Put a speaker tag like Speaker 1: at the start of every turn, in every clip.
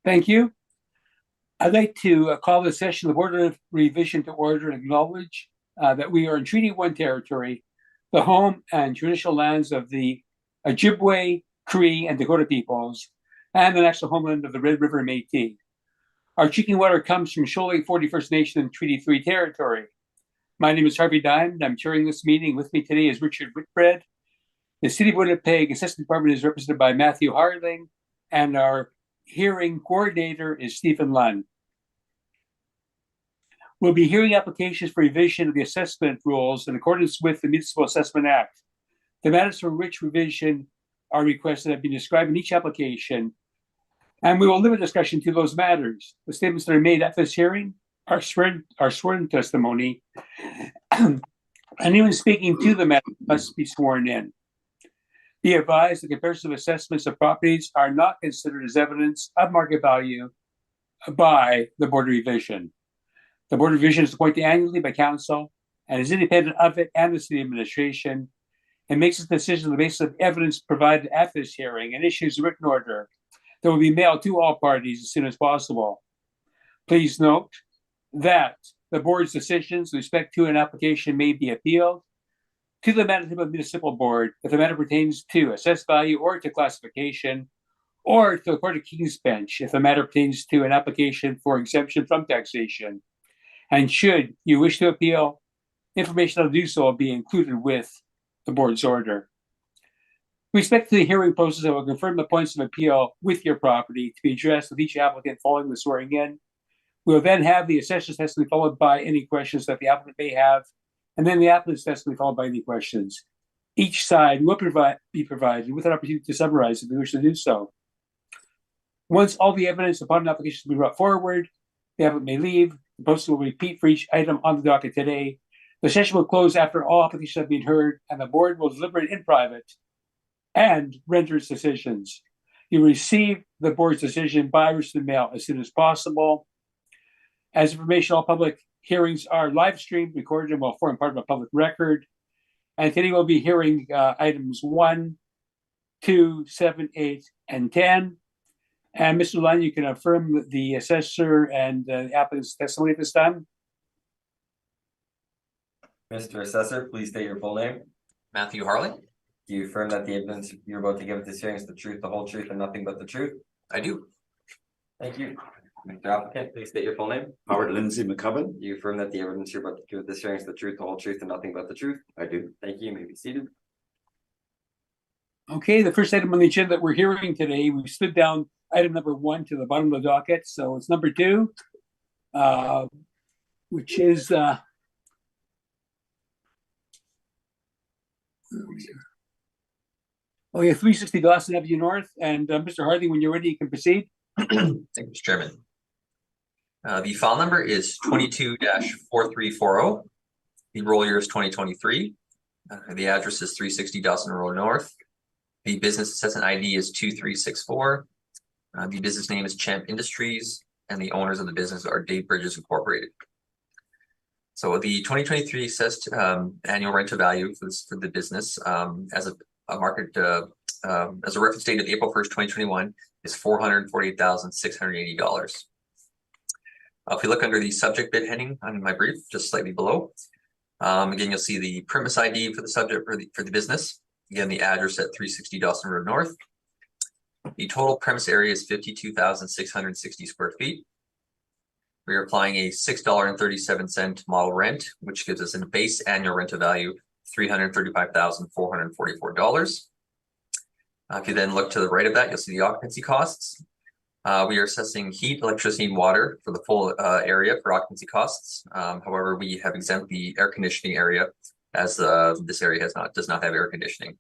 Speaker 1: Thank you. I'd like to call this session of the Board of Revision to order and acknowledge that we are in Treaty 1 territory, the home and traditional lands of the Ojibwe, Cree, and Dakota peoples, and the national homeland of the Red River Métis. Our drinking water comes from Shoal Lake 41st Nation in Treaty 3 territory. My name is Harvey Diamond. I'm chairing this meeting. With me today is Richard Whitbread. The City of Winnipeg Assessment Department is represented by Matthew Harling, and our hearing coordinator is Stephen Lunn. We'll be hearing applications for revision of the assessment rules in accordance with the Municipal Assessment Act. The matters for which revision are requested have been described in each application, and we will limit discussion to those matters. The statements that are made at this hearing are sworn testimony. Anyone speaking to the matter must be sworn in. Be advised the comparison of assessments of properties are not considered as evidence of market value by the Board of Revision. The Board of Revision is appointed annually by Council and is independent of it and the City Administration, and makes its decision on the basis of evidence provided at this hearing and issues a written order that will be mailed to all parties as soon as possible. Please note that the Board's decisions with respect to an application may be appealed to the Manitoba Municipal Board if the matter pertains to assessed value or to classification, or to the Court of King's Bench if the matter pertains to an application for exemption from taxation. And should you wish to appeal, information on to do so will be included with the Board's order. With respect to the hearing process, I will confirm the points of appeal with your property to be addressed with each applicant following the swearing in. We will then have the assessor's testimony followed by any questions that the applicant may have, and then the applicant's testimony followed by any questions. Each side will be provided with an opportunity to summarize if they wish to do so. Once all the evidence upon an application has been brought forward, the applicant may leave. The process will repeat for each item on the docket today. The session will close after all applications have been heard, and the Board will deliberate in private and render its decisions. You receive the Board's decision by written mail as soon as possible. As information, all public hearings are live streamed, recorded, and will form part of a public record. And today we'll be hearing items 1, 2, 7, 8, and 10. And Mr. Lunn, you can affirm the assessor and the applicant's testimony at this time.
Speaker 2: Mr. Assessor, please state your full name.
Speaker 3: Matthew Harling.
Speaker 2: Do you affirm that the evidence you're about to give at this hearing is the truth, the whole truth, and nothing but the truth?
Speaker 3: I do.
Speaker 2: Thank you. Mr. Applicant, please state your full name.
Speaker 4: Howard Lindsay McCubbin.
Speaker 2: Do you affirm that the evidence you're about to give at this hearing is the truth, the whole truth, and nothing but the truth?
Speaker 4: I do.
Speaker 2: Thank you. You may be seated.
Speaker 1: Okay, the first item on the agenda that we're hearing today, we slid down item number 1 to the bottom of the docket. So it's number 2, which is Oh yeah, 360 Dawson Avenue North. And Mr. Harling, when you're ready, you can proceed.
Speaker 3: Thank you, Mr. Chairman. The file number is 22-4340. The roll year is 2023. The address is 360 Dawson Road North. The business assessment ID is 2364. The business name is Champ Industries, and the owners of the business are Dave Bridges Incorporated. So the 2023 assessed annual rental value for the business as a market as a reference date of April 1st, 2021 is $448,680. If you look under the subject bid heading on my brief, just slightly below, again, you'll see the premise ID for the subject for the business. Again, the address at 360 Dawson Road North. The total premise area is 52,660 square feet. We are applying a $6.37 model rent, which gives us a base annual rental value of $335,444. If you then look to the right of that, you'll see the occupancy costs. We are assessing heat, electricity, and water for the full area for occupancy costs. However, we have exempt the air conditioning area as this area does not have air conditioning.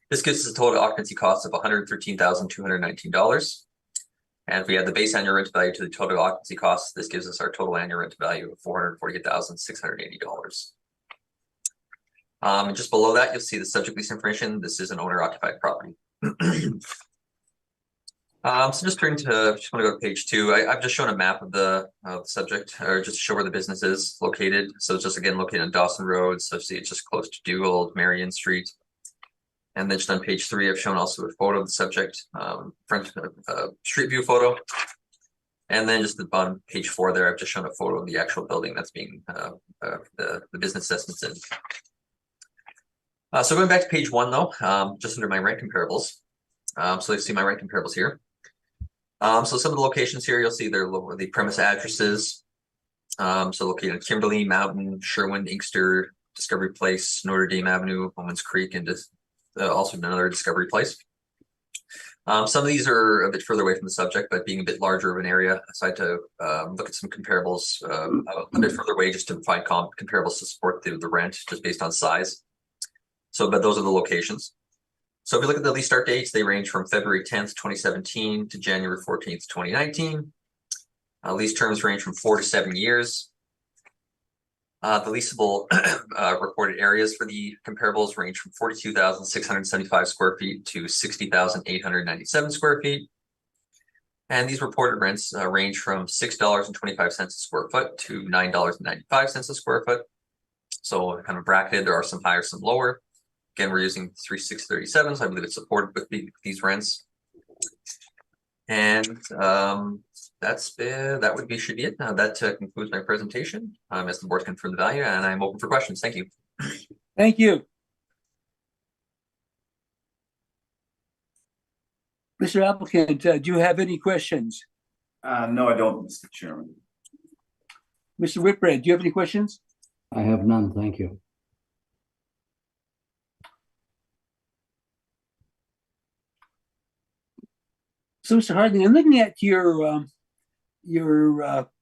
Speaker 3: This gives us a total occupancy cost of $113,219. And if we add the base annual rent value to the total occupancy costs, this gives us our total annual rent value of $448,680. And just below that, you'll see the subject lease information. This is an owner-occupied property. So just want to go to page 2. I've just shown a map of the subject, or just to show where the business is located. So it's just again located on Dawson Road. So see, it's just close to Dougal, Marion Street. And then just on page 3, I've shown also a photo of the subject, front street view photo. And then just the bottom page 4 there, I've just shown a photo of the actual building that's being the business assessments in. So going back to page 1 though, just under my rent comparables. So you see my rent comparables here. So some of the locations here, you'll see the premise addresses. So located in Kimberley, Mountain, Sherwin, Inkster, Discovery Place, Notre Dame Avenue, Bowman's Creek, and just also another Discovery Place. Some of these are a bit further away from the subject, but being a bit larger of an area, I decided to look at some comparables a bit further away just to find comparables to support the rent just based on size. So, but those are the locations. So if you look at the lease start dates, they range from February 10th, 2017 to January 14th, 2019. Lease terms range from 4 to 7 years. The leasable reported areas for the comparables range from 42,675 square feet to 60,897 square feet. And these reported rents range from $6.25 a square foot to $9.95 a square foot. So kind of bracketed, there are some higher, some lower. Again, we're using 3637, so I believe it's supported with these rents. And that should be it. That concludes my presentation. As the board confirmed the value, and I'm open for questions. Thank you.
Speaker 1: Thank you. Mr. Applicant, do you have any questions?
Speaker 4: No, I don't, Mr. Chairman.
Speaker 1: Mr. Whitbread, do you have any questions?
Speaker 5: I have none, thank you.
Speaker 1: So, Mr. Harding, I'm looking at your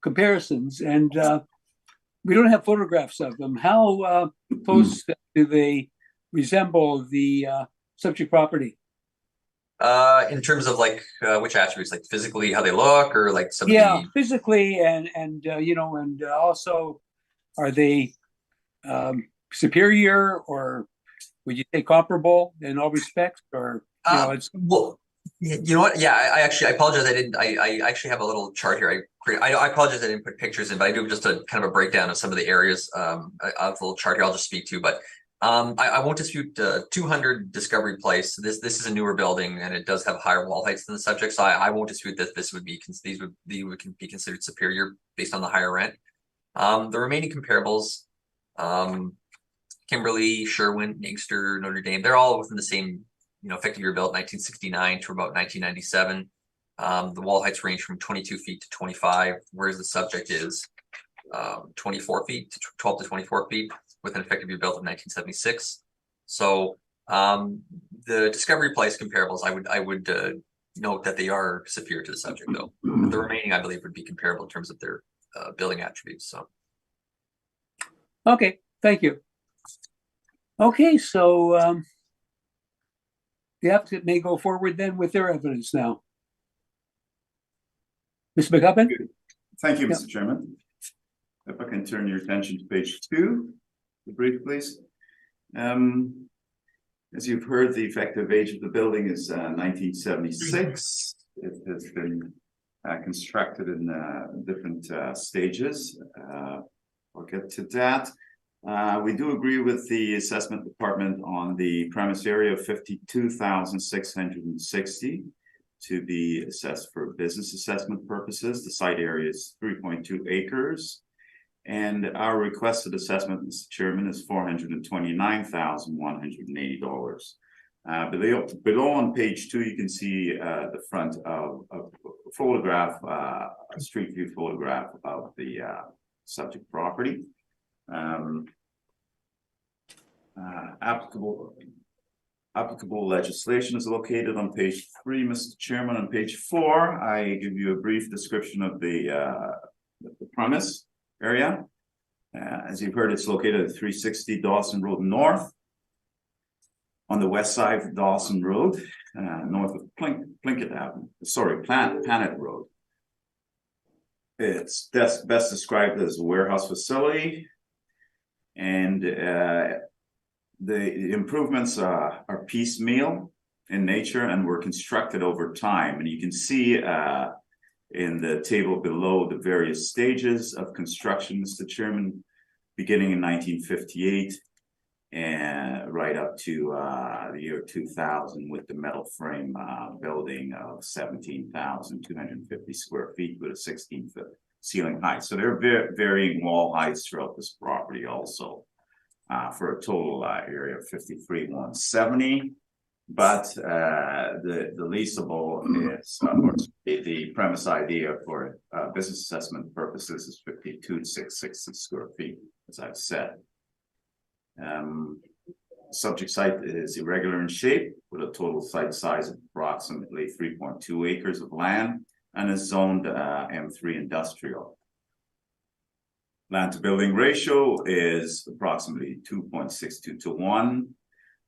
Speaker 1: comparisons, and we don't have photographs of them. How close do they resemble the subject property?
Speaker 3: In terms of like which attributes, like physically how they look, or like some
Speaker 1: Yeah, physically, and also, are they superior, or would you say comparable in all respects, or it's
Speaker 3: well. You know what? Yeah, I apologize. I actually have a little chart here. I apologize I didn't put pictures in, but I do just a kind of a breakdown of some of the areas of the little chart here. I'll just speak to, but I won't dispute 200 Discovery Place. This is a newer building, and it does have higher wall heights than the subject. So I won't dispute that these would be considered superior based on the higher rent. The remaining comparables, Kimberley, Sherwin, Inkster, Notre Dame, they're all within the same effective year built, 1969 to about 1997. The wall heights range from 22 feet to 25, whereas the subject is 24 feet to 12 to 24 feet with an effective year built of 1976. So the Discovery Place comparables, I would note that they are superior to the subject, though. The remaining, I believe, would be comparable in terms of their building attributes. So,
Speaker 1: okay, thank you. Okay, so the applicant may go forward then with their evidence now. Mr. McCubbin?
Speaker 4: Thank you, Mr. Chairman. If I can turn your attention to page 2, the brief, please. As you've heard, the effective age of the building is 1976. It has been constructed in different stages. I'll get to that. We do agree with the assessment department on the premise area of 52,660 to be assessed for business assessment purposes. The site area is 3.2 acres. And our requested assessment, Mr. Chairman, is $429,180. Below on page 2, you can see the front of a photograph, a street view photograph of the subject property. Applicable legislation is located on page 3, Mr. Chairman. On page 4, I give you a brief description of the premise area. As you've heard, it's located at 360 Dawson Road North, on the west side of Dawson Road, north of Plinkett Avenue. Sorry, Planet Road. It's best described as a warehouse facility, and the improvements are piecemeal in nature and were constructed over time. And you can see in the table below the various stages of construction, Mr. Chairman, beginning in 1958, and right up to the year 2000 with the metal frame building of 17,250 square feet with a 16-foot ceiling height. So there are varying wall heights throughout this property also, for a total area of 53,170. But the leasable is, or the premise idea for business assessment purposes is 52,660 square feet, as I've said. Subject site is irregular in shape with a total site size of approximately 3.2 acres of land and is zoned M3 industrial. Land to building ratio is approximately 2.62 to 1.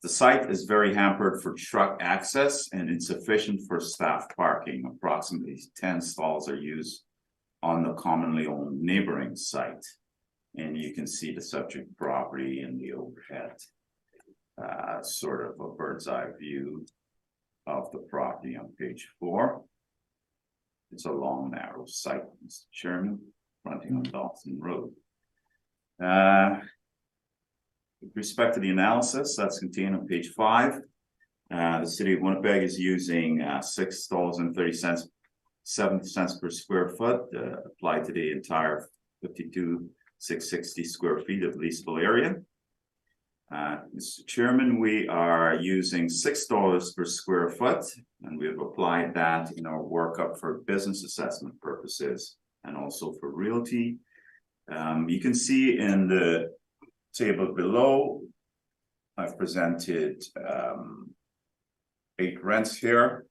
Speaker 4: The site is very hampered for truck access and insufficient for staff parking. Approximately 10 stalls are used on the commonly owned neighboring site. And you can see the subject property in the overhead, sort of a bird's eye view of the property on page 4. It's a long, narrow site, Mr. Chairman, fronting on Dawson Road. With respect to the analysis, that's contained on page 5. The city of Winnipeg is using $6.30 per square foot applied to the entire 52,660 square feet of leasable area. Mr. Chairman, we are using $6 per square foot, and we have applied that in our workup for business assessment purposes and also for realty. You can see in the table below, I've presented 8 rents here,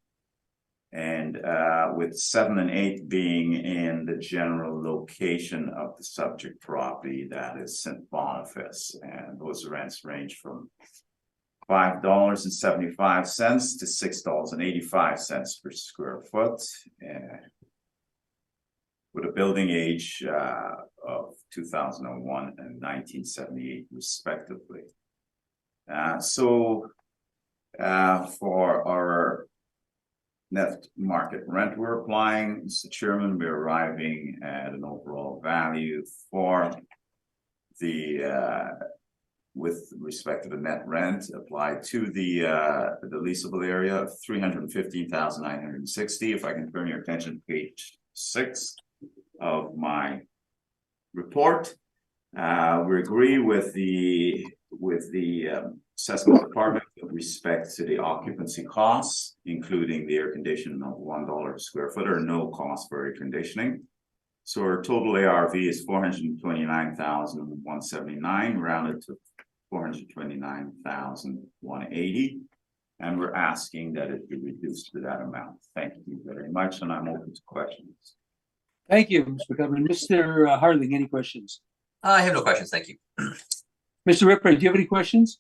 Speaker 4: and with 7 and 8 being in the general location of the subject property, that is St. Boniface, and those rents range from $5.75 to $6.85 per square foot, with a building age of 2001 and 1978 respectively. For our net market rent we're applying, Mr. Chairman, we're arriving at an overall value for the with respect to the net rent applied to the leasable area of $315,960. If I can turn your attention to page 6 of my report, we agree with the assessment department with respect to the occupancy costs, including the air conditioning of $1 a square foot or no cost for air conditioning. So our total ARV is $429,179, rounded to $429,180, and we're asking that it be reduced to that amount. Thank you very much, and I'm open to questions.
Speaker 1: Thank you, Mr. Governor. Mr. Harding, any questions?
Speaker 3: I have no questions, thank you.
Speaker 1: Mr. Ripper, do you have any questions?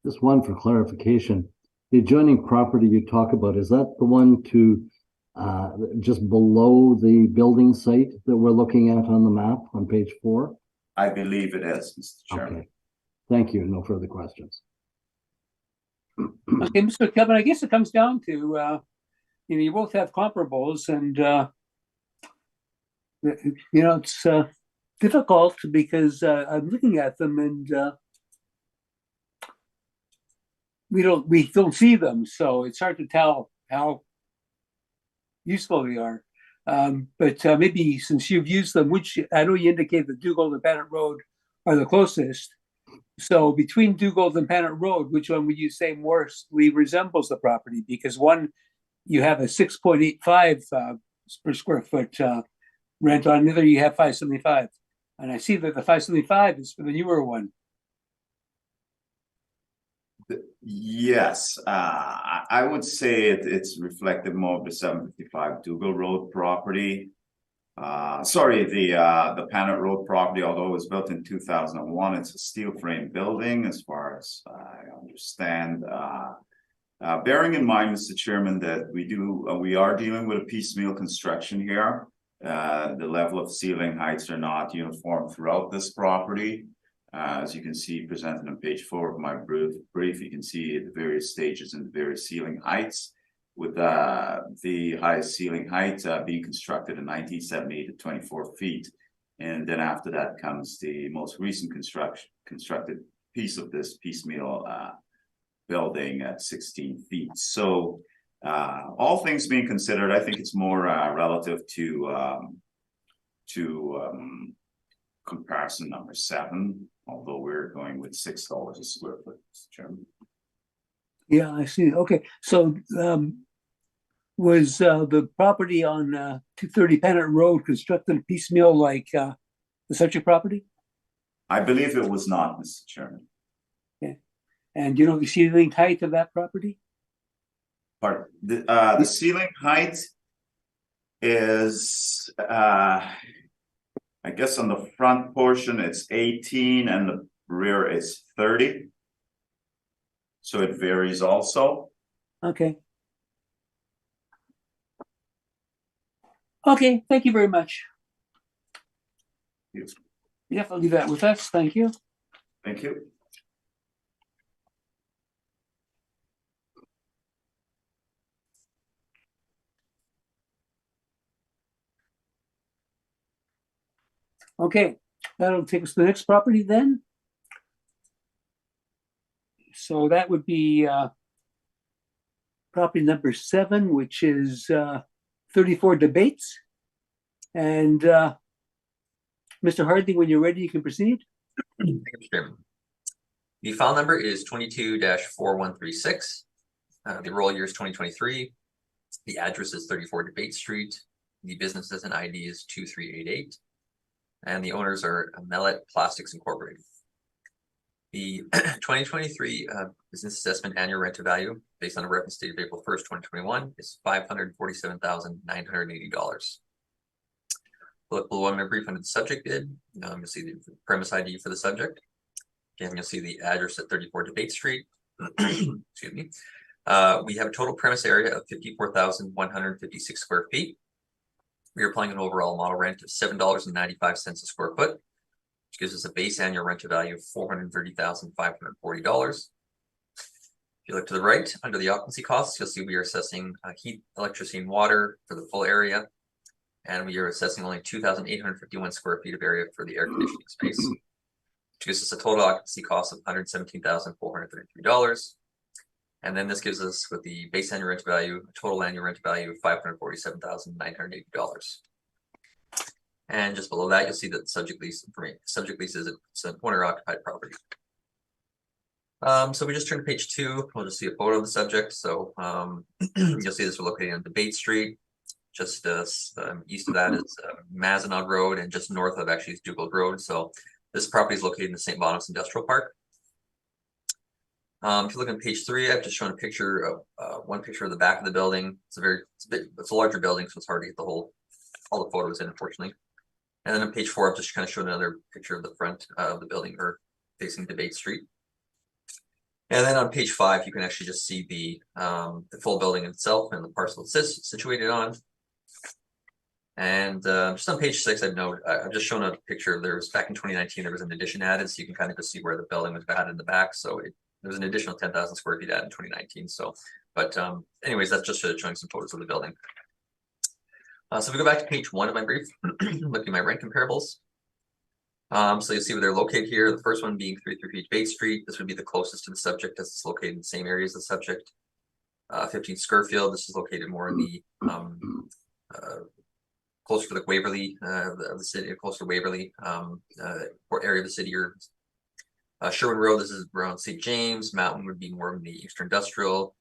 Speaker 5: Just one for clarification. The adjoining property you talk about, is that the one to just below the building site that we're looking at on the map on page 4?
Speaker 4: I believe it is, Mr. Chairman.
Speaker 5: Okay. Thank you. No further questions.
Speaker 1: Okay, Mr. Kevin, I guess it comes down to, you both have comparables, and, it's difficult because I'm looking at them and we don't see them, so it's hard to tell how useful they are. But maybe since you've used them, which I know you indicate that Dugald and Bennett Road are the closest. So between Dugald and Bennett Road, which one would you say more resembles the property? Because one, you have a 6.85 per square foot rent, on the other you have 575. And I see that the 575 is for the newer one.
Speaker 4: Yes, I would say it's reflective more of the 755 Dugald Road property. Sorry, the Bennett Road property, although it was built in 2001, it's a steel frame building as far as I understand. Bearing in mind, Mr. Chairman, that we are dealing with a piecemeal construction here. The level of ceiling heights are not uniform throughout this property. As you can see presented on page 4 of my brief, you can see the various stages and the various ceiling heights, with the highest ceiling height being constructed in 1978 at 24 feet. And then after that comes the most recent constructed piece of this piecemeal building at 16 feet. So all things being considered, I think it's more relative to comparison number 7, although we're going with $6 a square foot, Mr. Chairman.
Speaker 1: Yeah, I see. Okay, so was the property on 230 Pennant Road constructed piecemeal like the subject property?
Speaker 4: I believe it was not, Mr. Chairman.
Speaker 1: And you know the ceiling height of that property?
Speaker 4: But the ceiling height is I guess on the front portion it's 18 and the rear is 30. So it varies also.
Speaker 1: Okay. Okay, thank you very much.
Speaker 4: Yes.
Speaker 1: Yep, I'll leave that with us. Thank you.
Speaker 4: Thank you.
Speaker 1: Okay, that'll take us to the next property then. So that would be property number 7, which is 34 Debates. And Mr. Harding, when you're ready, you can proceed.
Speaker 3: Thank you, Mr. Chairman. The file number is 22-4136. The roll year is 2023. The address is 34 Debate Street. The business as an ID is 2388. And the owners are Mellet Plastics Incorporated. The 2023 business assessment annual rent to value based on a reference date of April 1st, 2021 is $547,980. Look below on my brief under the subject bid. You'll see the premise ID for the subject. Again, you'll see the address at 34 Debate Street. Excuse me. We have a total premise area of 54,156 square feet. We are applying an overall model rent of $7.95 a square foot, which gives us a base annual rent to value of $430,540. If you look to the right, under the occupancy costs, you'll see we are assessing heat, electricity, and water for the full area. And we are assessing only 2,851 square feet of area for the air conditioning space, which gives us a total occupancy cost of $117,433. And then this gives us, with the base annual rent value, a total annual rent value of $547,980. And just below that, you'll see that the subject lease information. Subject lease is it's an owner-occupied property. So we just turn to page 2. We'll just see a photo of the subject. So you'll see this we're located on Debate Street. Just east of that is Mazenod Road, and just north of actually is Dugal Road. So this property is located in the St. Boniface Industrial Park. If you look on page 3, I've just shown a picture of one picture of the back of the building. It's a larger building, so it's hard to get all the photos in, unfortunately. And then on page 4, I've just kind of shown another picture of the front of the building, or facing Debate Street. And then on page 5, you can actually just see the full building itself and the parcel it's situated on. And just on page 6, I've just shown a picture. There was back in 2019, there was an addition added, so you can kind of just see where the building was added in the back. So there was an additional 10,000 square feet added in 2019. So, but anyways, that's just showing some photos of the building. So if we go back to page 1 of my brief, look at my rent comparables. So you'll see where they're located here. The first one being 33 Debate Street. This would be the closest to the subject, as it's located in the same area as the subject. 15 Scurfield. This is located more in the closer to the Waverly of the city, closer to Waverly area of the city. Or Sherwood Road. This is around St. James. Mountain would be more in the Inkster Industrial.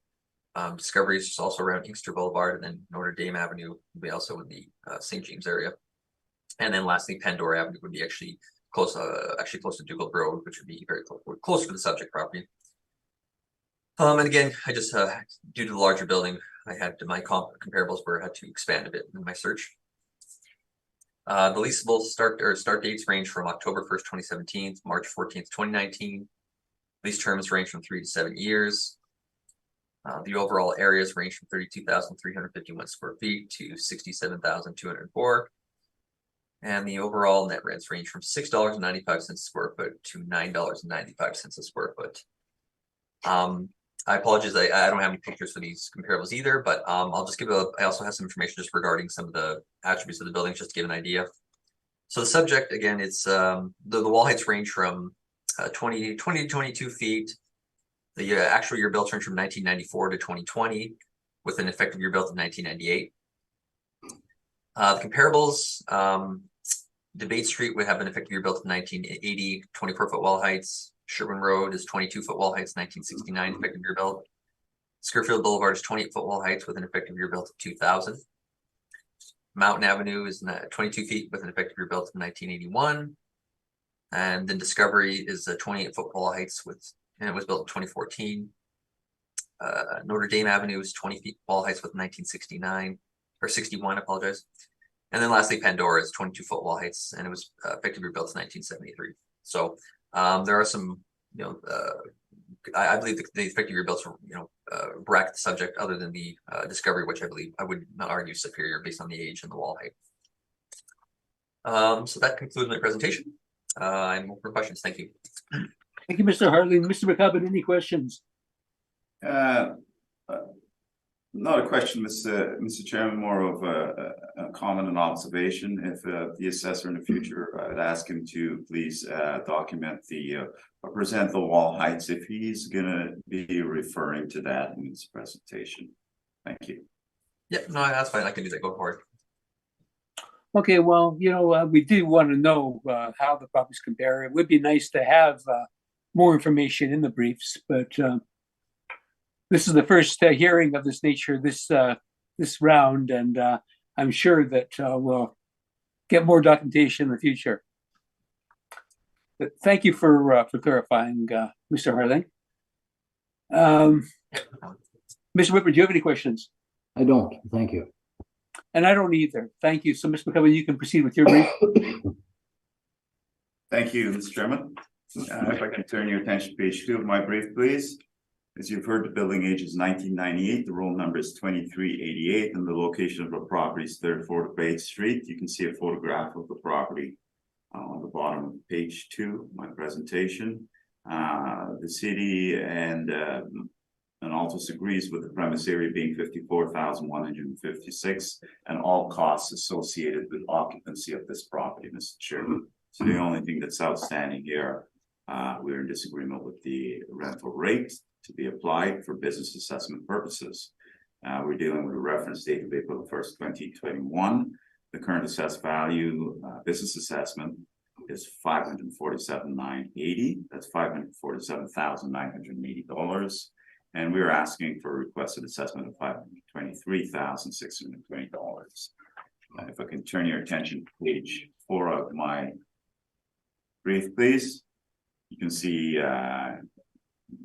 Speaker 3: Discovery is just also around Inkster Boulevard, and then Notre Dame Avenue would be also in the St. James area. And then lastly, Pandora Avenue would be actually close to Dugal Road, which would be very close to the subject property. And again, I just due to the larger building, I had my comparables where I had to expand a bit in my search. The leasable start dates range from October 1st, 2017 to March 14th, 2019. Lease terms range from 3 to 7 years. The overall areas range from 32,351 square feet to 67,204. And the overall net rents range from $6.95 a square foot to $9.95 a square foot. I apologize, I don't have any pictures for these comparables either, but I'll just I also have some information just regarding some of the attributes of the buildings, just to give an idea. So the subject, again, it's the wall heights range from 20 to 22 feet. The actual year built range from 1994 to 2020, with an effective year built in 1998. The comparables, Debate Street would have an effective year built in 1980, 24-foot wall heights. Sherwin Road is 22-foot wall heights, 1969 effective year built. Skerfield Boulevard is 28-foot wall heights with an effective year built of 2000. Mountain Avenue is 22 feet with an effective year built in 1981. And then Discovery is 28-foot wall heights and it was built in 2014. Notre Dame Avenue is 20 feet wall heights with 1969 or 61, I apologize. And then lastly, Pandora is 22-foot wall heights and it was effectively built in 1973. So there are some, I believe the effective year built, bracket the subject other than the Discovery, which I believe I would not argue superior based on the age and the wall height. So that concludes my presentation. I'm open for questions. Thank you.
Speaker 1: Thank you, Mr. Harling. Mr. McCubbin, any questions?
Speaker 4: Not a question, Mr. Chairman, more of a comment and observation. If the assessor in the future, I'd ask him to please document or present the wall heights if he's gonna be referring to that in his presentation. Thank you.
Speaker 3: Yeah, no, that's fine. I can do that. Go forward.
Speaker 1: Okay, well, we do want to know how the properties compare. It would be nice to have more information in the briefs, but this is the first hearing of this nature this round, and I'm sure that we'll get more documentation in the future. But thank you for clarifying, Mr. Harling. Mr. Whitmer, do you have any questions?
Speaker 5: I don't, thank you.
Speaker 1: And I don't either. Thank you. So, Mr. McCubbin, you can proceed with your brief.
Speaker 4: Thank you, Mr. Chairman. If I can turn your attention to page 2 of my brief, please. As you've heard, the building age is 1998, the roll number is 2388, and the location of the property is 34 Debate Street. You can see a photograph of the property on the bottom of page 2 of my presentation. The city and Altus agrees with the premise area being 54,156 and all costs associated with occupancy of this property, Mr. Chairman. So the only thing that's outstanding here, we're in disagreement with the rental rate to be applied for business assessment purposes. We're dealing with a reference date of April 1st, 2021. The current assessed value business assessment is $547,980. That's $547,980. And we're asking for a requested assessment of $523,620. If I can turn your attention to page 4 of my brief, please. You can see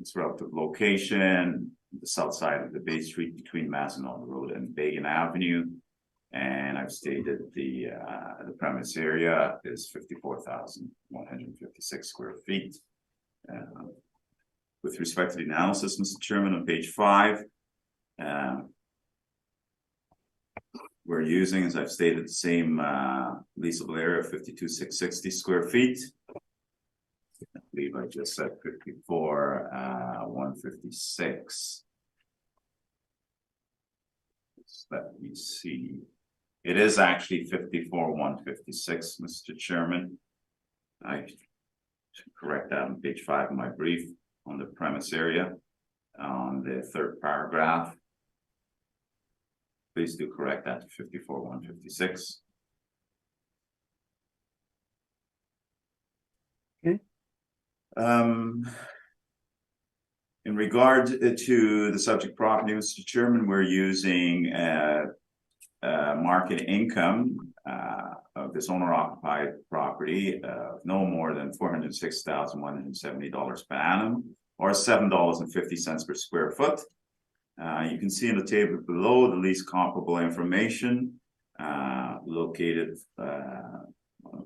Speaker 4: its relative location, the south side of the Bay Street between Mazenod Road and Bagan Avenue. And I've stated the premise area is 54,156 square feet. With respect to the analysis, Mr. Chairman, on page 5, we're using, as I've stated, the same leasable area of 52,660 square feet. I believe I just said 54,156. Let me see. It is actually 54,156, Mr. Chairman. I should correct that on page 5 of my brief on the premise area on the 3rd paragraph. Please do correct that to 54,156.
Speaker 1: Okay.
Speaker 4: In regard to the subject property, Mr. Chairman, we're using market income of this owner-occupied property no more than $406,170 per annum, or $7.50 per square foot. You can see in the table below the least comparable information located on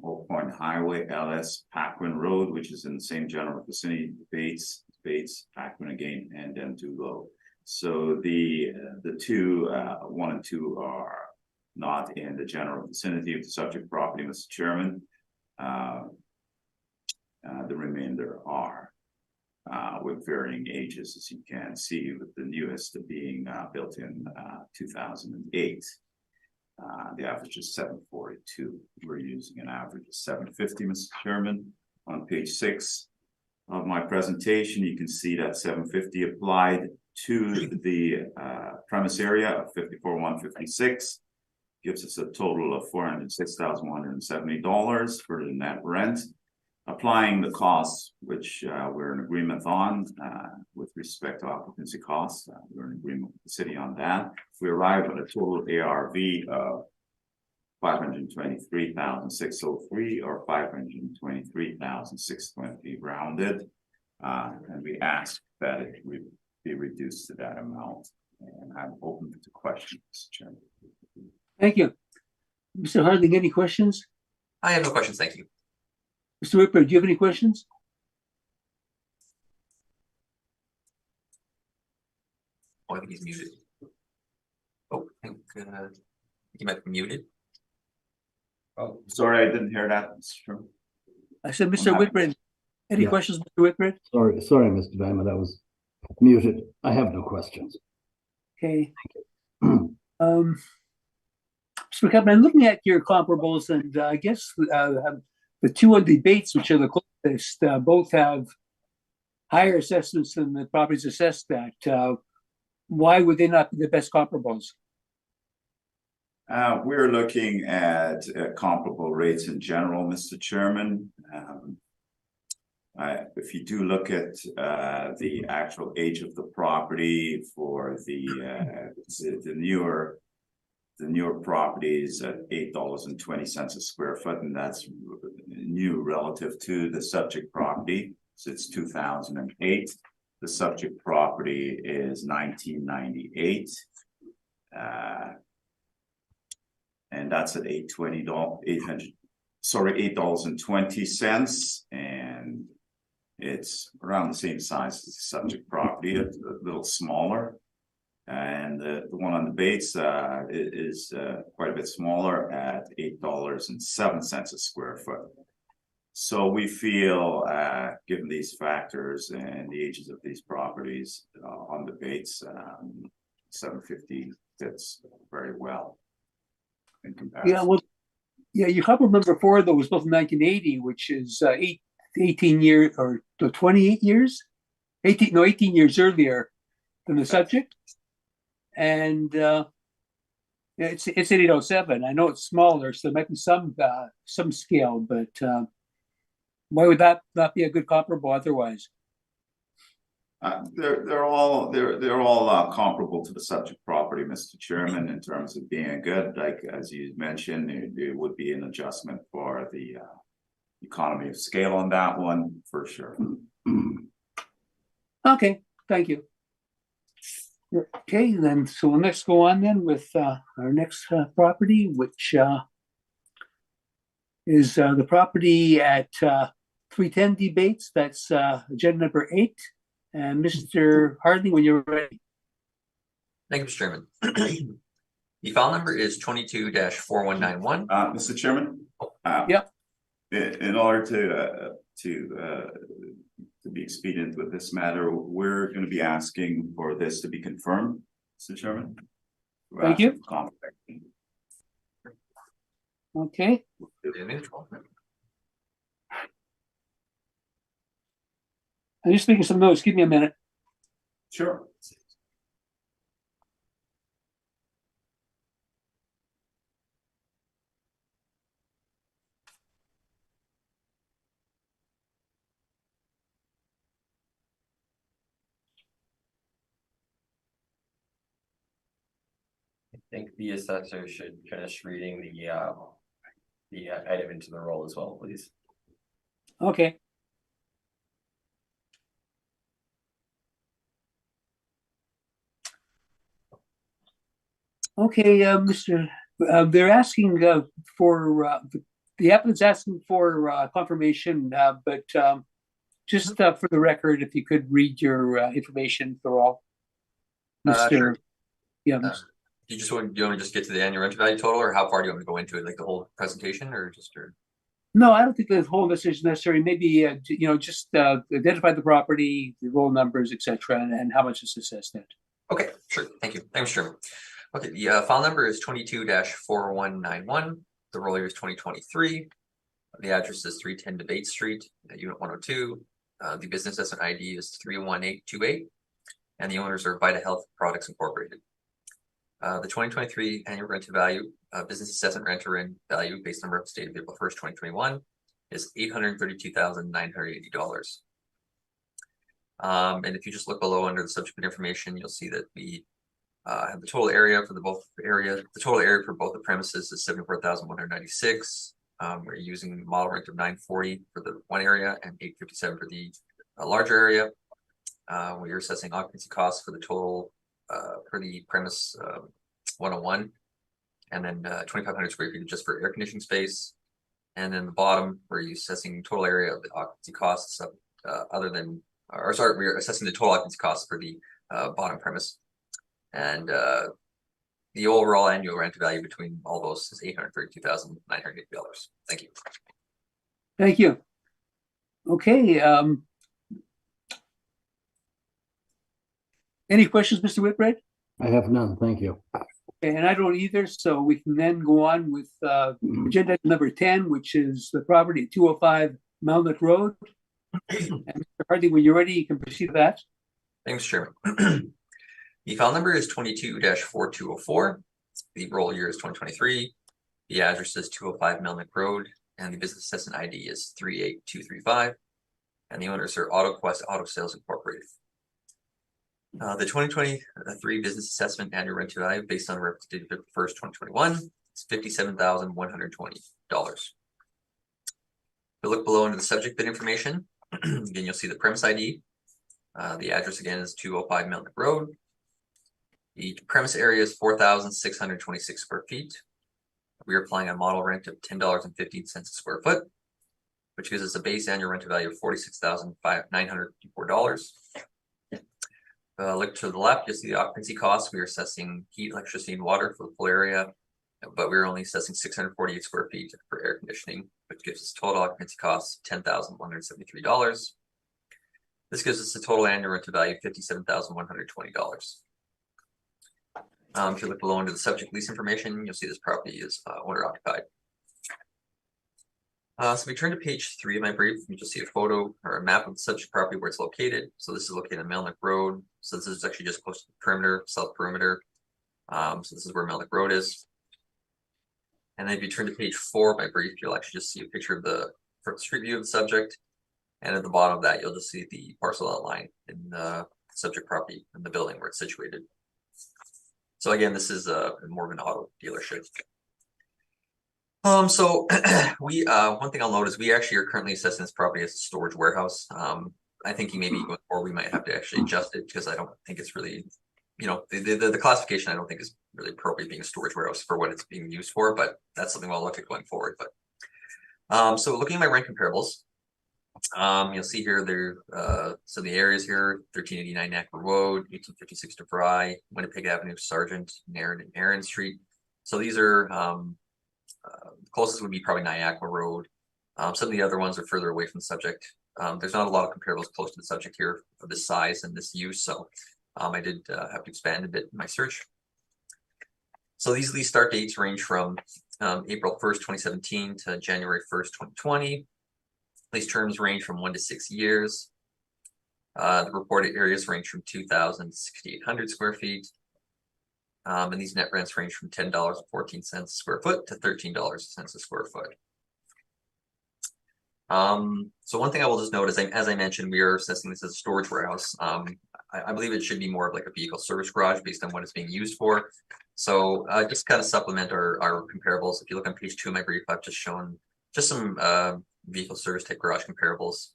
Speaker 4: Oak Point Highway, LS Paquin Road, which is in the same general vicinity, Bates, Paquin again, and then Dulo. So the 1 and 2 are not in the general vicinity of the subject property, Mr. Chairman. The remainder are with varying ages, as you can see, with the newest being built in 2008. The average is 742. We're using an average of 750, Mr. Chairman. On page 6, of my presentation, you can see that $750 applied to the premise area of 54,156 gives us a total of $406,170 for the net rent. Applying the costs, which we're in agreement on with respect to occupancy costs, we're in agreement with the city on that. We arrive at a total ARV of $523,603 or $523,620 rounded. And we ask that it be reduced to that amount. And I'm open to questions, Mr. Chairman.
Speaker 1: Thank you. Mr. Harding, any questions?
Speaker 3: I have no questions, thank you.
Speaker 1: Mr. Whitbread, do you have any questions?
Speaker 3: Oh, I think he's muted. Oh, I think he might be muted.
Speaker 4: Oh, sorry, I didn't hear that, Mr. Chairman.
Speaker 1: I said, Mr. Whitbread, any
Speaker 5: Yeah.
Speaker 1: questions, Mr. Whitbread?
Speaker 5: Sorry, Mr. Diamond, I was muted. I have no questions.
Speaker 1: Okay. Mr. McCutcheon, I'm looking at your comparables, and I guess the two on the Bates, which are the closest, both have higher assessments than the properties assessed at. Why would they not be the best comparables?
Speaker 4: We're looking at comparable rates in general, Mr. Chairman. If you do look at the actual age of the property for the newer properties at $8.20 a square foot, and that's new relative to the subject property. So it's 2008. The subject property is 1998. And that's at $8.20, and it's around the same size as the subject property, a little smaller. And the one on the Bates is quite a bit smaller at $8.07 a square foot. So we feel, given these factors and the ages of these properties on the Bates, $750 fits very well in comparison.
Speaker 1: Yeah, well, yeah, your comparable number 4 though was built in 1980, which is 18 years or 28 years, 18 years earlier than the subject. And it's at 807. I know it's smaller, so there might be some scale, but why would that not be a good comparable otherwise?
Speaker 4: They're all comparable to the subject property, Mr. Chairman, in terms of being good. Like as you mentioned, there would be an adjustment for the economy of scale on that one for sure.
Speaker 1: Okay, thank you. Okay, then, so we'll next go on then with our next property, which is the property at 310 D Bates. That's agenda number 8. And Mr. Harding, when you're ready.
Speaker 3: Thank you, Mr. Chairman. The file number is 22-4191.
Speaker 4: Mr. Chairman?
Speaker 1: Yep.
Speaker 4: In order to be expedient with this matter, we're going to be asking for this to be confirmed, Mr. Chairman.
Speaker 1: Thank you. Okay. I'm just making some notes. Give me a minute.
Speaker 4: Sure.
Speaker 2: I think the assessor should finish reading the item into the roll as well, please.
Speaker 1: Okay. Okay, Mr. They're asking for the applicant's asking for confirmation, but just for the record, if you could read your information for all, Mr.
Speaker 3: Sure.
Speaker 1: Yeah.
Speaker 3: Do you want to just get to the annual rental value total, or how far do you want me to go into it, like the whole presentation, or just?
Speaker 1: No, I don't think the whole message is necessary. Maybe just identify the property, the roll numbers, etc., and how much is assessed at.
Speaker 3: Okay, sure. Thank you. Thanks, Chairman. Okay, the file number is 22-4191. The roll year is 2023. The address is 310 Debate Street, Unit 102. The business assessment ID is 31828, and the owners are Vita Health Products Incorporated. The 2023 annual rent to value, business assessment rent to rent value based on reference date of April 1st, 2021 is $832,980. And if you just look below under the subject information, you'll see that we have the total area for the total area for both the premises is 74,196. We're using model rent of 940 for the one area and 857 for the larger area. We are assessing occupancy costs for the total for the premise 101, and then 2,500 square feet just for air conditioning space. And then the bottom, we're assessing total area of the occupancy costs of we're assessing the total occupancy costs for the bottom premise. And the overall annual rent value between all those is $832,980. Thank you.
Speaker 1: Thank you. Okay. Any questions, Mr. Whitbread?
Speaker 5: I have none, thank you.
Speaker 1: And I don't either, so we can then go on with agenda item number 10, which is the property at 205 Melnick Road. And Mr. Hardy, when you're ready, you can proceed with that.
Speaker 3: Thanks, Chairman. The file number is 22-4204. The roll year is 2023. The address is 205 Melnick Road, and the business assessment ID is 38235. And the owners are AutoQuest Auto Sales Incorporated. The 2023 business assessment annual rent to value based on reference date of 1st, 2021 is $57,120. If you look below under the subject bit information, again, you'll see the premise ID. The address again is 205 Melnick Road. The premise area is 4,626 square feet. We are applying a model rent of $10.15 a square foot, which gives us a base annual rental value of $46,954. Look to the left, you'll see the occupancy costs. We are assessing heat, electricity, and water for the full area, but we're only assessing 648 square feet for air conditioning, which gives us total occupancy costs of $10,173. This gives us a total annual rental value of $57,120. If you look below under the subject lease information, you'll see this property is owner occupied. So we turn to page 3 of my brief, you just see a photo or a map of the subject property where it's located. So this is located on Melnick Road. So this is actually just close to the perimeter, south perimeter. So this is where Melnick Road is. And then if you turn to page 4 of my brief, you'll actually just see a picture of the street view of the subject. And at the bottom of that, you'll just see the parcel outline in the subject property in the building where it's situated. So again, this is more of an auto dealership. So we one thing I'll note is we actually are currently assessing this property as a storage warehouse. I think maybe going forward we might have to actually adjust it because I don't think it's really, the classification I don't think is really appropriate being a storage warehouse for what it's being used for, but that's something we'll look at going forward. But so looking at my rent comparables, you'll see here so the areas here: 1389 Nackler Road, 1856 DeVry, Winnipeg Avenue, Sargent, Nairn, and Aaron Street. So these are closest would be probably Niagara Road. Some of the other ones are further away from the subject. There's not a lot of comparables close to the subject here of this size and this use, so I did have to expand a bit in my search. So these lease start dates range from April 1st, 2017 to January 1st, 2020. Lease terms range from 1 to 6 years. The reported areas range from 2,000 to 6,800 square feet. And these net rents range from $10.14 a square foot to $13 a square foot. So one thing I will just note is, as I mentioned, we are assessing this as a storage warehouse. I believe it should be more of like a vehicle service garage based on what it's being used for. So just kind of supplement our comparables. If you look on page 2 of my brief, I've just shown just some vehicle service type garage comparables.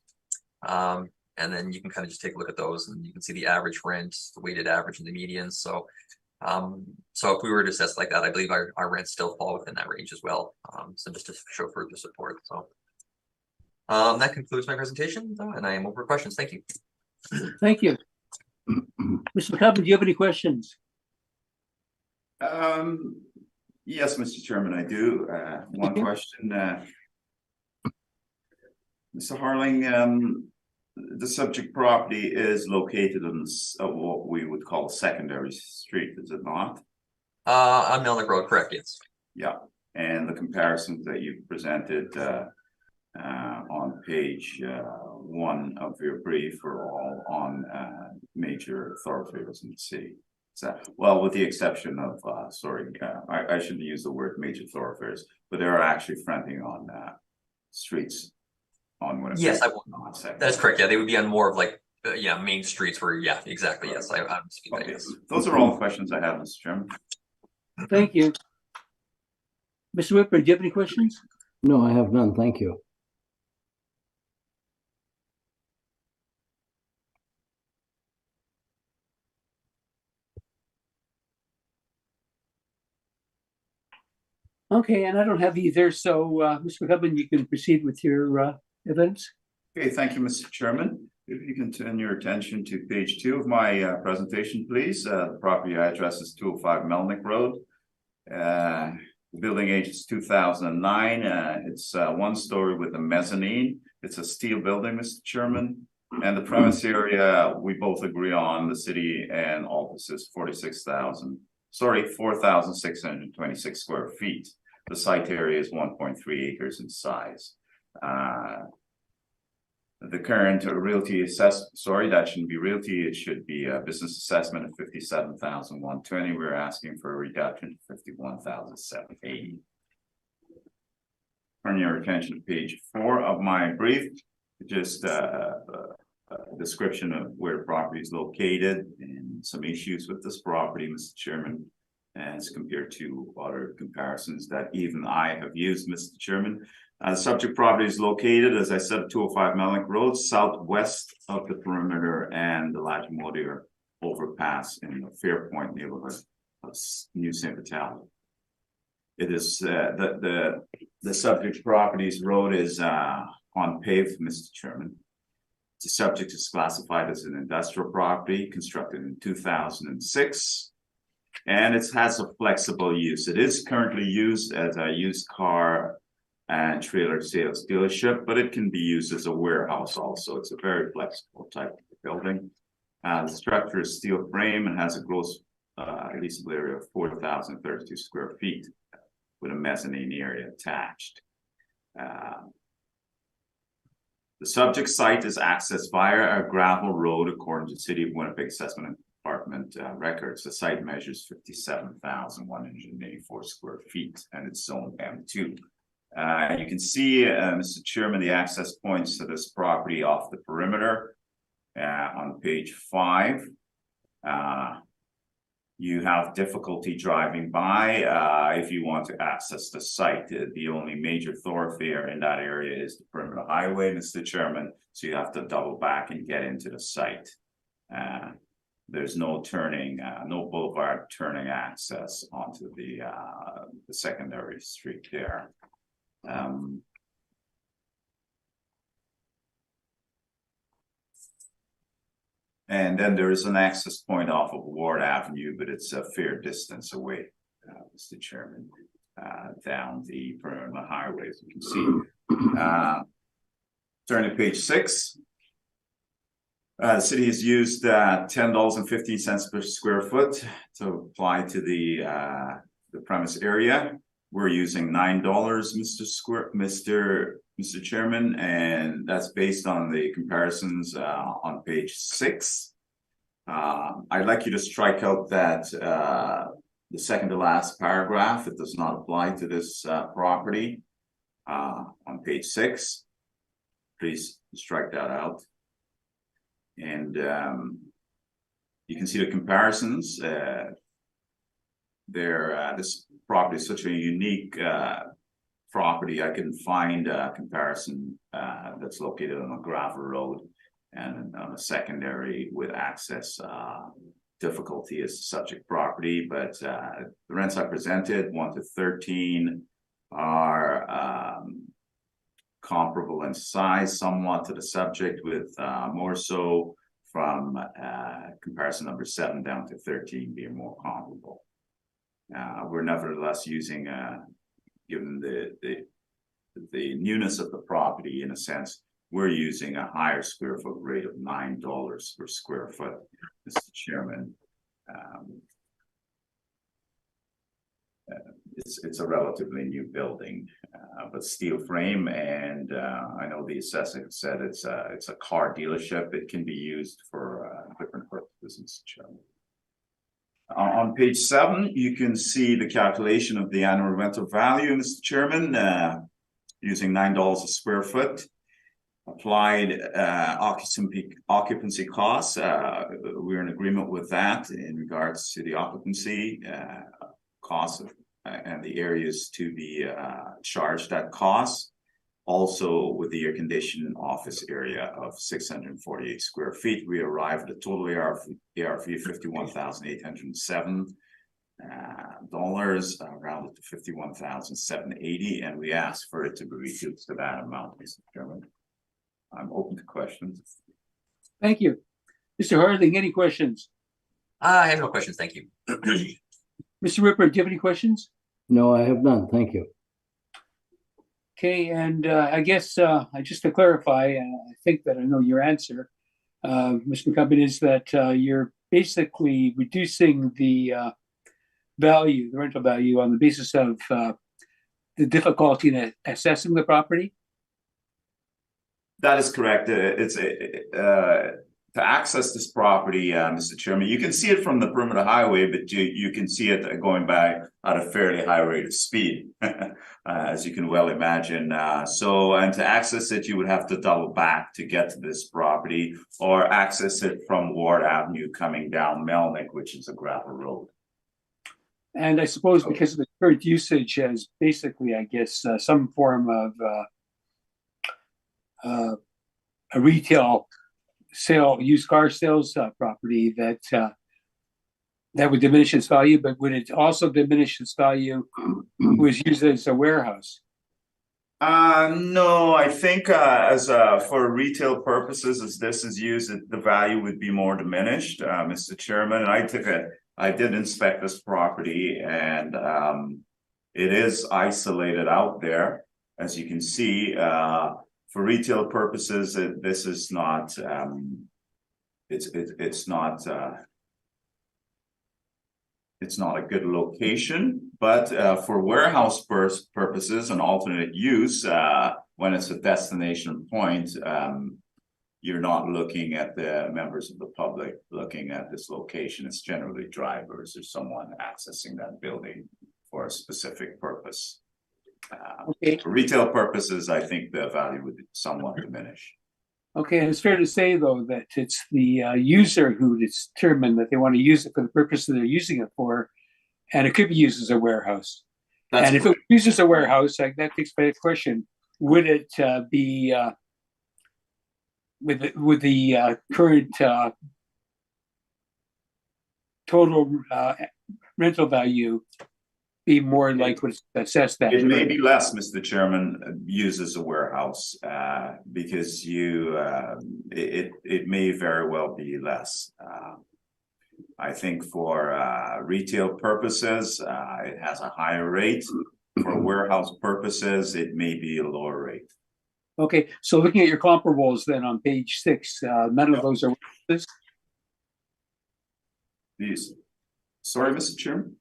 Speaker 3: And then you can kind of just take a look at those and you can see the average rent, the weighted average, and the median. So if we were to assess like that, I believe our rents still fall within that range as well. So just to show further support. So that concludes my presentation, and I am over questions. Thank you.
Speaker 1: Thank you. Mr. McCubbin, do you have any questions?
Speaker 4: Yes, Mr. Chairman, I do. One question. Mr. Harling, the subject property is located on what we would call a secondary street, is it not?
Speaker 3: On Melnick Road, correct, yes.
Speaker 4: Yeah, and the comparisons that you presented on page one of your brief are all on major thoroughfares in the city. So, well, with the exception of, I shouldn't use the word major thoroughfares, but they're actually fronting on streets on Winnipeg.
Speaker 3: Yes,
Speaker 4: Second.
Speaker 3: That is correct. Yeah, they would be on more of like, main streets where, yeah, exactly. Yes, I'm speaking that,
Speaker 4: Okay,
Speaker 3: yes.
Speaker 4: those are all the questions I have, Mr. Chairman.
Speaker 1: Thank you. Mr. Whitburn, do you have any questions?
Speaker 5: No, I have none. Thank you.
Speaker 1: Okay, and I don't have either, so Mr. McCubbin, you can proceed with your evidence.
Speaker 4: Okay, thank you, Mr. Chairman. If you can turn your attention to page 2 of my presentation, please. The property address is 205 Melnick Road. The building age is 2009. It's 1 story with a mezzanine. It's a steel building, Mr. Chairman. And the premise area, we both agree on, the city and offices, 4,626 square feet. The site area is 1.3 acres in size. The current realty that shouldn't be realty, it should be a business assessment of 57,120. We're asking for a reduction to 51,780. Turn your attention to page 4 of my brief, just a description of where the property is located and some issues with this property, Mr. Chairman, as compared to other comparisons that even I have used, Mr. Chairman. The subject property is located, as I said, at 205 Melnick Road, southwest of the perimeter and the Latimer overpass in the Fairpoint neighborhood of New St. Vitaly. It is the subject property's road is unpaved, Mr. Chairman. The subject is classified as an industrial property constructed in 2006. And it has a flexible use. It is currently used as a used car and trailer sales dealership, but it can be used as a warehouse also. It's a very flexible type of building. The structure is steel frame and has a gross leasable area of 4,032 square feet with a mezzanine area attached. The subject site is accessed via a gravel road according to City of Winnipeg Assessment Department records. The site measures 57,184 square feet and it's zone M2. You can see, Mr. Chairman, the access points to this property off the perimeter on page 5. You have difficulty driving by if you want to access the site. The only major thoroughfare in that area is the perimeter highway, Mr. Chairman, so you have to double back and get into the site. There's no turning, no boulevard turning access onto the secondary street there. And then there is an access point off of Ward Avenue, but it's a fair distance away, Mr. Chairman, down the perimeter highway, as you can see. Turn to page 6. The city has used $10.15 per square foot to apply to the premise area. We're using $9, Mr. Chairman, and that's based on the comparisons on page 6. I'd like you to strike out that the second to last paragraph. It does not apply to this property on page 6. Please strike that out. And you can see the comparisons. This property is such a unique property. I can find a comparison that's located on a gravel road and on a secondary with access difficulty as the subject property. But the rents I presented, 1 to 13, are comparable in size somewhat to the subject, with more so from comparison number 7 down to 13 being more comparable. We're nevertheless using, given the newness of the property, in a sense, we're using a higher square foot rate of $9 per square foot, Mr. Chairman. it's a relatively new building, but steel frame, and I know the assessor said it's a car dealership. It can be used for different purposes, Mr. Chairman. On page 7, you can see the calculation of the annual rental value, Mr. Chairman, using $9 a square foot. Applied occupancy costs. We're in agreement with that in regards to the occupancy costs and the areas to be charged at cost. Also, with the air conditioned office area of 648 square feet, we arrived at a total ARV of $51,807 rounded to $51,780, and we asked for it to be reduced to that amount, Mr. Chairman. I'm open to questions.
Speaker 1: Thank you. Mr. Harding, any questions?
Speaker 3: I have no questions, thank you.
Speaker 1: Mr. Ripper, do you have any questions?
Speaker 5: No, I have none. Thank you.
Speaker 1: Okay, and I guess just to clarify, I think that I know your answer, Mr. McCubbin, is that you're basically reducing the value, the rental value, on the basis of the difficulty in assessing the property?
Speaker 4: That is correct. It's to access this property, Mr. Chairman. You can see it from the perimeter highway, but you can see it going by at a fairly high rate of speed, as you can well imagine. And to access it, you would have to double back to get to this property, or access it from Ward Avenue coming down Melnick, which is a gravel road.
Speaker 1: And I suppose because of the current usage as basically, I guess, some form of a retail sale, used car sales property, that would diminish its value, but would it also diminish its value if it was used as a warehouse?
Speaker 4: No, I think as for retail purposes, as this is used, the value would be more diminished, Mr. Chairman. And I did inspect this property, and it is isolated out there, as you can see. For retail purposes, this is not. It's not a good location, but for warehouse purposes and alternate use, when it's a destination point, you're not looking at the members of the public looking at this location. It's generally drivers or someone accessing that building for a specific purpose.
Speaker 1: Okay.
Speaker 4: For retail purposes, I think the value would somewhat diminish.
Speaker 1: Okay, and it's fair to say, though, that it's the user who determined that they want to use it for the purpose that they're using it for, and it could be used as a warehouse.
Speaker 4: That's
Speaker 1: and if
Speaker 4: correct.
Speaker 1: it was used as a warehouse, that takes me to the question: would it be with the current total rental value be more like what's assessed that?
Speaker 4: It may be less, Mr. Chairman, used as a warehouse, because it may very well be less. I think for retail purposes, it has a higher rate. For warehouse purposes, it may be a lower rate.
Speaker 1: Okay, so looking at your comparables then on page 6, none of those are warehouses?
Speaker 4: These. Sorry, Mr. Chairman?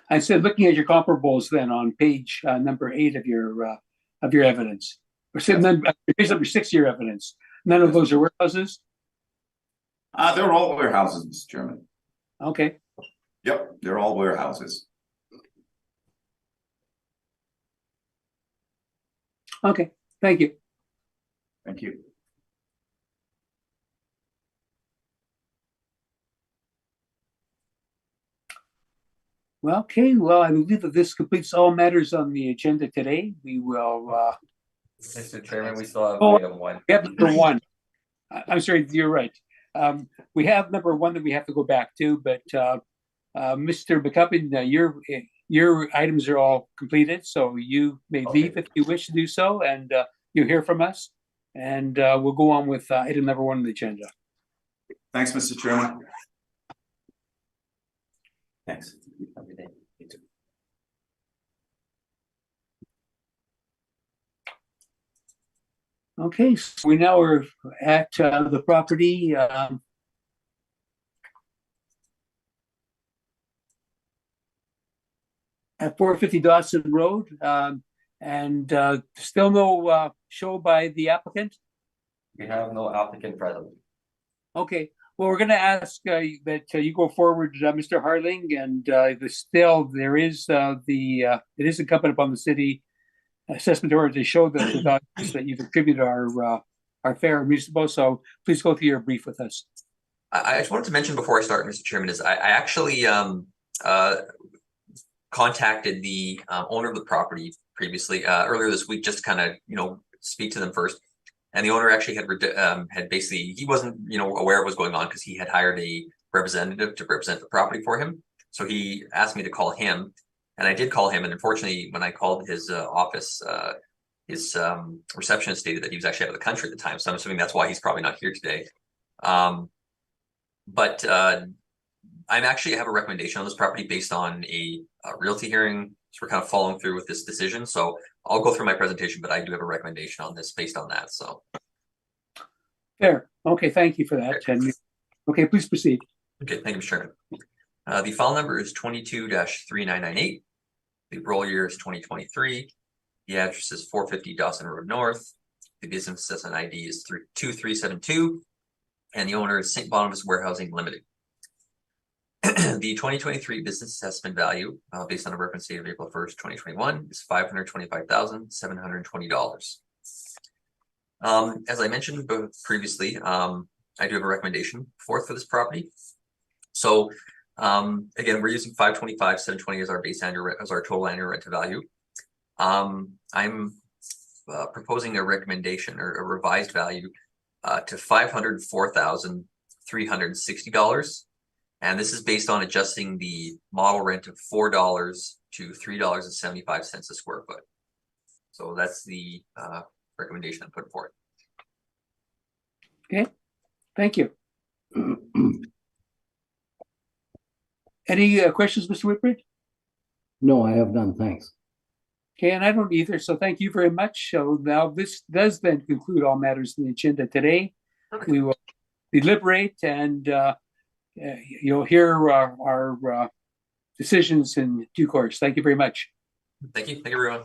Speaker 1: I said, looking at your comparables then on page number 8 of your evidence, or page number 6 of your evidence, none of those are warehouses?
Speaker 4: They're all warehouses, Mr. Chairman.
Speaker 1: Okay.
Speaker 4: Yep, they're all warehouses.
Speaker 1: Okay, thank you.
Speaker 4: Thank you.
Speaker 1: Well, okay, well, I believe that this completes all matters on the agenda today. We will
Speaker 2: Mr. Chairman, we still have
Speaker 1: Oh,
Speaker 2: item 1.
Speaker 1: we have number 1. I'm sorry, you're right. We have number 1 that we have to go back to, but Mr. McCubbin, your items are all completed, so you may leave if you wish to do so, and you'll hear from us, and we'll go on with item number 1 on the agenda.
Speaker 4: Thanks, Mr. Chairman.
Speaker 2: Thanks.
Speaker 1: Okay, so we now are at the property. at 450 Dawson Road, and still no show by the applicant.
Speaker 2: We have no applicant present.
Speaker 1: Okay, well, we're going to ask that you go forward, Mr. Harling, and there is it is incumbent upon the city assessment order to show that the values that you've attributed are fair and reasonable. So please go through your brief with us.
Speaker 3: I just wanted to mention before I start, Mr. Chairman, is I actually contacted the owner of the property previously earlier this week, just to kind of speak to them first. And the owner actually had basically, he wasn't aware of what was going on because he had hired a representative to represent the property for him. So he asked me to call him, and I did call him. And unfortunately, when I called his office, his receptionist stated that he was actually out of the country at the time. So I'm assuming that's why he's probably not here today. But I'm actually have a recommendation on this property based on a realty hearing. So we're kind of following through with this decision. So I'll go through my presentation, but I do have a recommendation on this based on that. So
Speaker 1: Fair. Okay, thank you for that. And, okay, please proceed.
Speaker 3: okay, thank you, Mr. Chairman. The file number is 22-3998. The roll year is 2023. The address is 450 Dawson Road North. The business assessment ID is 2372. And the owner is St. Boniface Warehousing Limited. The 2023 business assessment value, based on a reference date of April 1st, 2021, is $525,720. As I mentioned previously, I do have a recommendation for this property. So again, we're using 525,720 as our base annual rent, as our total annual rent to value. I'm proposing a recommendation or a revised value to $504,360. And this is based on adjusting the model rent of $4 to $3.75 a square foot. So that's the recommendation I'm putting forward.
Speaker 1: Okay, thank you. Any questions, Mr. Whitbread?
Speaker 5: No, I have none, thanks.
Speaker 1: Okay, and I don't either. So thank you very much. So now this does then conclude all matters in the agenda today.
Speaker 3: Okay.
Speaker 1: We will deliberate and you'll hear our decisions in due course. Thank you very much.
Speaker 3: Thank you. Thank you, everyone.